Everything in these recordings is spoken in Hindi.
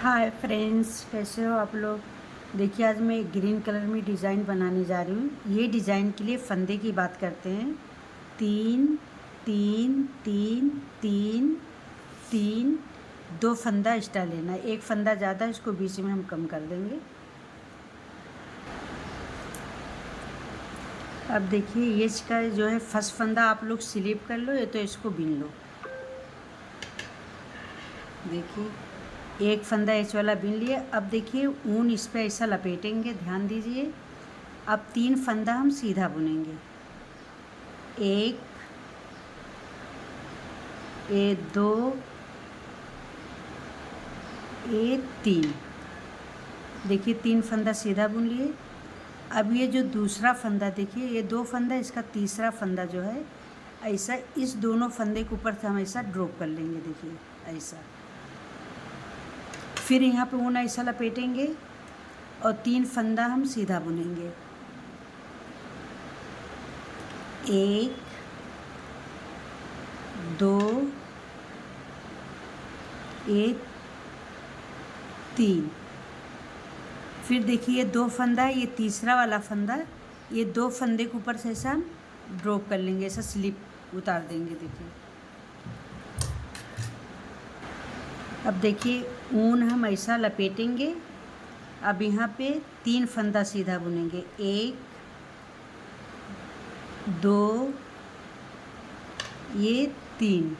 हाय फ्रेंड्स, कैसे हो आप लोग। देखिए, आज मैं एक ग्रीन कलर में डिज़ाइन बनाने जा रही हूँ। ये डिज़ाइन के लिए फंदे की बात करते हैं। 3 3 3 3 3 2 फंदा एक्स्ट्रा लेना है। एक फंदा ज़्यादा, इसको बीच में हम कम कर देंगे। अब देखिए, ये इसका जो है फर्स्ट फंदा आप लोग स्लिप कर लो, या तो इसको बीन लो। देखिए, एक फंदा एच वाला बीन लिए। अब देखिए, ऊन इस पर ऐसा लपेटेंगे, ध्यान दीजिए। अब 3 फंदा हम सीधा बुनेंगे। एक, ये दो, ये 3। देखिए, 3 फंदा सीधा बुन लिए। अब ये जो दूसरा फंदा, देखिए ये 2 फंदा, इसका तीसरा फंदा जो है ऐसा इस दोनों फंदे के ऊपर से हम ऐसा ड्रॉप कर लेंगे। देखिए ऐसा। फिर यहाँ पे ऊन ऐसा लपेटेंगे और 3 फंदा हम सीधा बुनेंगे। एक, दो, एक, 3। फिर देखिए, ये 2 फंदा है, ये तीसरा वाला फंदा, ये 2 फंदे के ऊपर से ऐसा हम ड्रॉप कर लेंगे, ऐसा स्लिप उतार देंगे। देखिए, अब देखिए ऊन हम ऐसा लपेटेंगे। अब यहाँ पे 3 फंदा सीधा बुनेंगे। एक, दो, ये 3।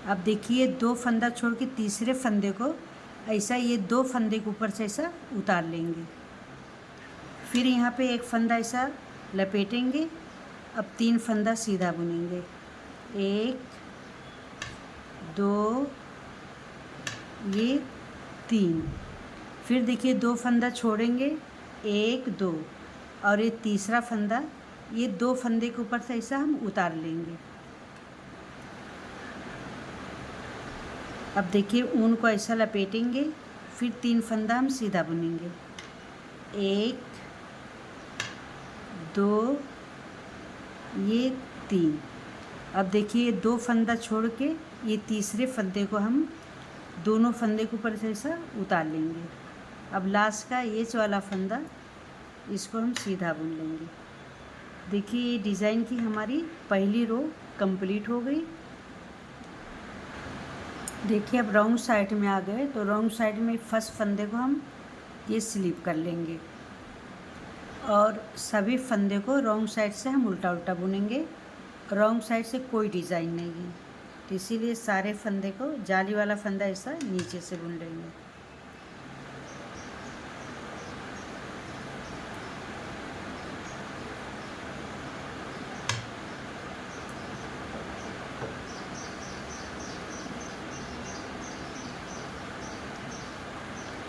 अब देखिए, 2 फंदा छोड़ के तीसरे फंदे को ऐसा ये 2 फंदे के ऊपर से ऐसा उतार लेंगे। फिर यहाँ पे एक फंदा ऐसा लपेटेंगे। अब 3 फंदा सीधा बुनेंगे। एक, दो, ये 3। फिर देखिए, 2 फंदा छोड़ेंगे, एक, दो, और ये तीसरा फंदा, ये 2 फंदे के ऊपर से ऐसा हम उतार लेंगे। अब देखिए, ऊन को ऐसा लपेटेंगे। फिर 3 फंदा हम सीधा बुनेंगे। एक, दो, ये 3। अब देखिए, ये 2 फंदा छोड़ के ये तीसरे फंदे को हम दोनों फंदे के ऊपर से ऐसा उतार लेंगे। अब लास्ट का ये वाला फंदा, इसको हम सीधा बुन लेंगे। देखिए, ये डिज़ाइन की हमारी पहली रो कंप्लीट हो गई। देखिए, अब रॉन्ग साइड में आ गए, तो रॉन्ग साइड में फर्स्ट फंदे को हम ये स्लिप कर लेंगे और सभी फंदे को रॉन्ग साइड से हम उल्टा उल्टा बुनेंगे। रॉन्ग साइड से कोई डिज़ाइन नहीं है, तो इसीलिए सारे फंदे को, जाली वाला फंदा ऐसा नीचे से बुन लेंगे।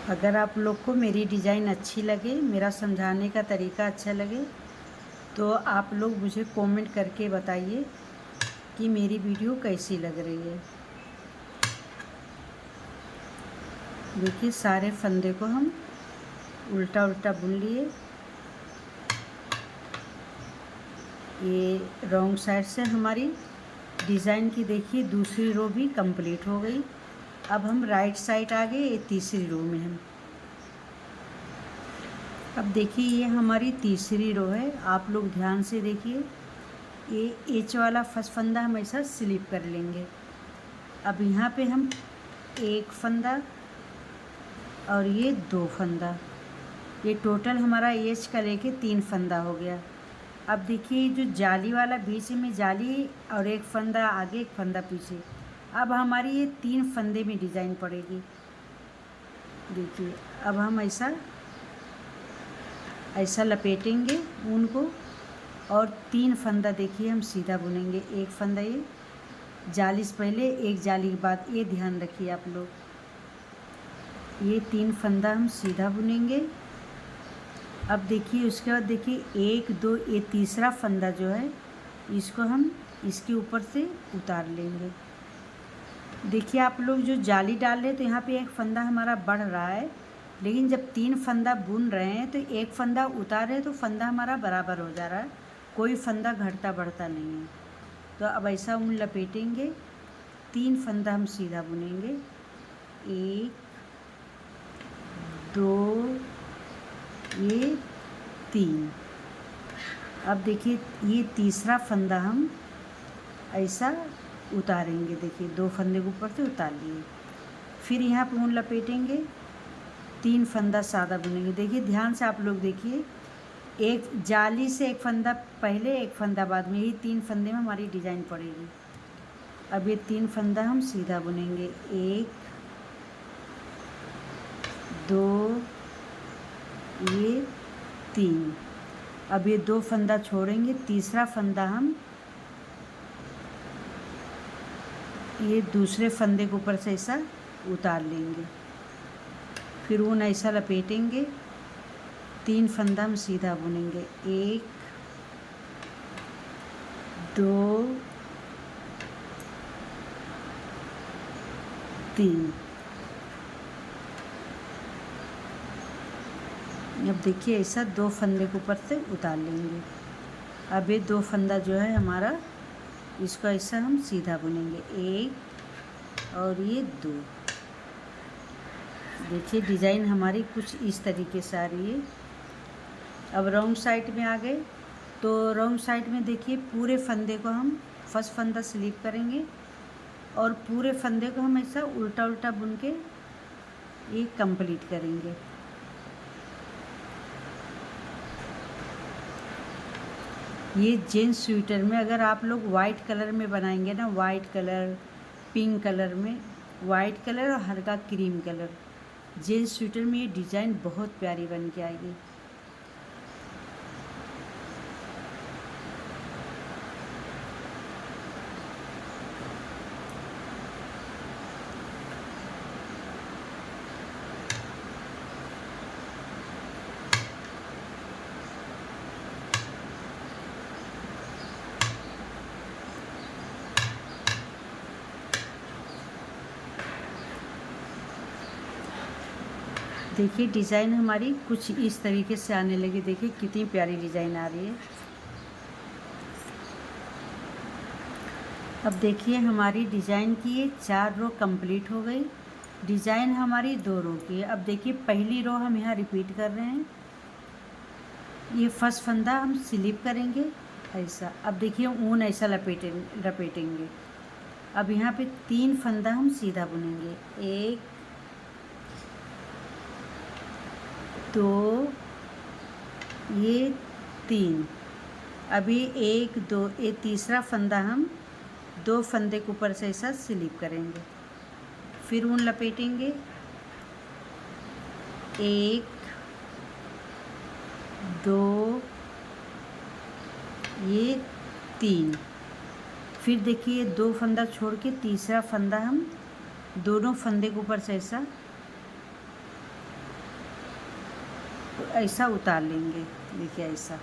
अगर आप लोग को मेरी डिज़ाइन अच्छी लगे, मेरा समझाने का तरीका अच्छा लगे, तो आप लोग मुझे कमेंट करके बताइए कि मेरी वीडियो कैसी लग रही है। देखिए, सारे फंदे को हम उल्टा उल्टा बुन लिए। ये रॉन्ग साइड से हमारी डिज़ाइन की देखिए दूसरी रो भी कंप्लीट हो गई। अब हम राइट साइड आ गए, ये तीसरी रो में हम। अब देखिए, ये हमारी तीसरी रो है। आप लोग ध्यान से देखिए, ये एच वाला फर्स्ट फंदा हम ऐसा स्लिप कर लेंगे। अब यहाँ पे हम एक फंदा और ये 2 फंदा, ये टोटल हमारा एच का लेके 3 फंदा हो गया। अब देखिए, जो जाली वाला बीच में जाली और एक फंदा आगे, एक फंदा पीछे, अब हमारी ये 3 फंदे में डिज़ाइन पड़ेगी। देखिए, अब हम ऐसा लपेटेंगे ऊन को और 3 फंदा देखिए हम सीधा बुनेंगे। एक फंदा ये जाली से पहले, एक जाली के बाद, ये ध्यान रखिए आप लोग। ये 3 फंदा हम सीधा बुनेंगे। अब देखिए, उसके बाद देखिए, एक, दो, ये तीसरा फंदा जो है, इसको हम इसके ऊपर से उतार लेंगे। देखिए, आप लोग जो जाली डाल रहे हैं, तो यहाँ पे एक फंदा हमारा बढ़ रहा है, लेकिन जब 3 फंदा बुन रहे हैं तो एक फंदा उतार रहे हैं, तो फंदा हमारा बराबर हो जा रहा है, कोई फंदा घटता बढ़ता नहीं है। तो अब ऐसा ऊन लपेटेंगे, 3 फंदा हम सीधा बुनेंगे। एक, 3। अब देखिए ये तीसरा फंदा हम ऐसा उतारेंगे, देखिए 2 फंदे के ऊपर से उतार लिए। फिर यहाँ पे ऊन लपेटेंगे, 3 फंदा सादा बुनेंगे। देखिए ध्यान से आप लोग देखिए, एक जाली से एक फंदा पहले एक फंदा बाद में, यही 3 फंदे में हमारी डिज़ाइन पड़ेगी। अब ये 3 फंदा हम सीधा बुनेंगे, 1 2 ये 3। अब ये 2 फंदा छोड़ेंगे, तीसरा फंदा हम ये दूसरे फंदे के ऊपर से ऐसा उतार लेंगे। फिर ऊन ऐसा लपेटेंगे, 3 फंदा हम सीधा बुनेंगे, 1 2 3। अब देखिए ऐसा 2 फंदे के ऊपर से उतार लेंगे। अब ये 2 फंदा जो है हमारा, इसको ऐसा हम सीधा बुनेंगे, 1 और ये 2। देखिए डिज़ाइन हमारी कुछ इस तरीके से आ रही है। अब रॉन्ग साइड में आ गए, तो रॉन्ग साइड में देखिए पूरे फंदे को हम फर्स्ट फंदा स्लिप करेंगे और पूरे फंदे को हम ऐसा उल्टा उल्टा बुन के ये कंप्लीट करेंगे। ये जेंट्स स्वेटर में अगर आप लोग वाइट कलर में बनाएंगे ना, वाइट कलर, पिंक कलर में, वाइट कलर और हल्का क्रीम कलर, जेंट्स स्वेटर में ये डिज़ाइन बहुत प्यारी बन के आएगी। देखिए डिज़ाइन हमारी कुछ इस तरीके से आने लगी। देखिए कितनी प्यारी डिज़ाइन आ रही है। अब देखिए हमारी डिज़ाइन की ये 4 रो कंप्लीट हो गई। डिज़ाइन हमारी 2 रो की है। अब देखिए पहली रो हम यहाँ रिपीट कर रहे हैं। ये फर्स्ट फंदा हम स्लिप करेंगे ऐसा। अब देखिए ऊन ऐसा लपेटेंगे। अब यहाँ पे 3 फंदा हम सीधा बुनेंगे, 1 2 ये 3। अभी 1 2 ये तीसरा फंदा हम 2 फंदे के ऊपर से ऐसा स्लिप करेंगे। फिर ऊन लपेटेंगे, 1 2 ये 3। फिर देखिए 2 फंदा छोड़ के तीसरा फंदा हम दोनों फंदे के ऊपर से ऐसा उतार लेंगे। देखिए ऐसा।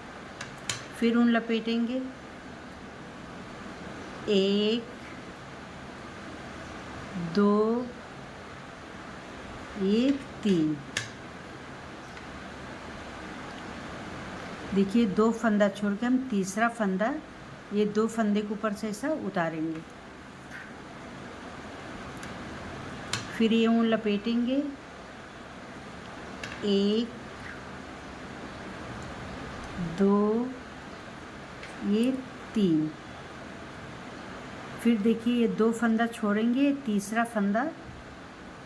फिर ऊन लपेटेंगे, 1 2 ये 3। देखिए 2 फंदा छोड़ के हम तीसरा फंदा ये 2 फंदे के ऊपर से ऐसा उतारेंगे। फिर ये ऊन लपेटेंगे, 1 2 ये 3। फिर देखिए ये 2 फंदा छोड़ेंगे, तीसरा फंदा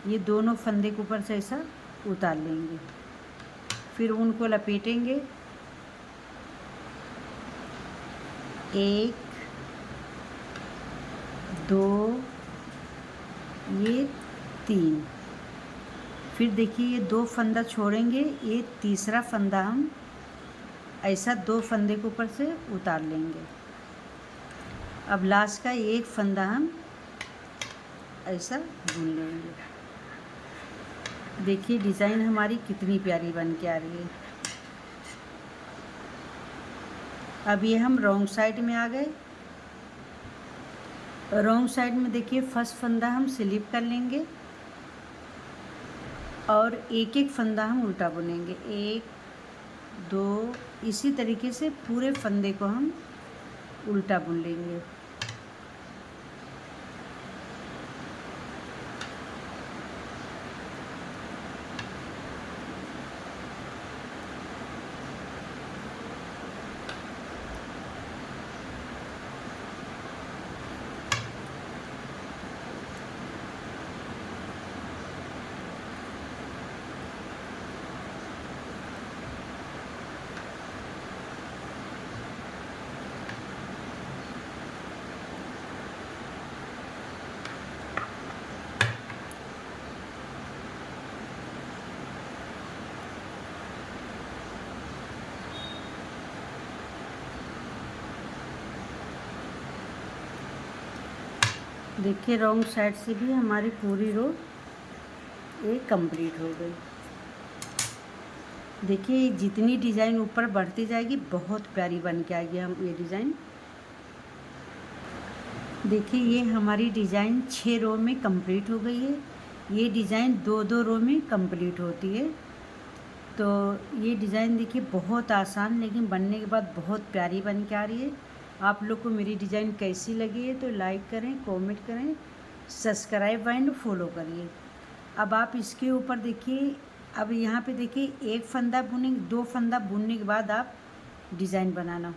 ये दोनों फंदे के ऊपर से ऐसा उतार लेंगे। फिर ऊन को लपेटेंगे, 1 2 ये 3। फिर देखिए ये 2 फंदा छोड़ेंगे, ये तीसरा फंदा हम ऐसा 2 फंदे के ऊपर से उतार लेंगे। अब लास्ट का 1 फंदा हम ऐसा बुन लेंगे। देखिए डिज़ाइन हमारी कितनी प्यारी बन के आ रही है। अब ये हम रॉन्ग साइड में आ गए। रॉन्ग साइड में देखिए फर्स्ट फंदा हम स्लिप कर लेंगे और एक एक फंदा हम उल्टा बुनेंगे, 1 2। इसी तरीके से पूरे फंदे को हम उल्टा बुन लेंगे। देखिए रॉन्ग साइड से भी हमारी पूरी रो एक कंप्लीट हो गई। देखिए जितनी डिज़ाइन ऊपर बढ़ती जाएगी बहुत प्यारी बन के आएगी हम ये डिज़ाइन। देखिए ये हमारी डिज़ाइन 6 रो में कंप्लीट हो गई है। ये डिज़ाइन 2-2 रो में कंप्लीट होती है। तो ये डिज़ाइन देखिए बहुत आसान लेकिन बनने के बाद बहुत प्यारी बन के आ रही है। आप लोग को मेरी डिज़ाइन कैसी लगी है तो लाइक करें, कमेंट करें, सब्सक्राइब एंड फॉलो करिए। अब आप इसके ऊपर देखिए, अब यहाँ पे देखिए एक फंदा बुनेंगे, 2 फंदा बुनने के बाद आप डिज़ाइन बनाना।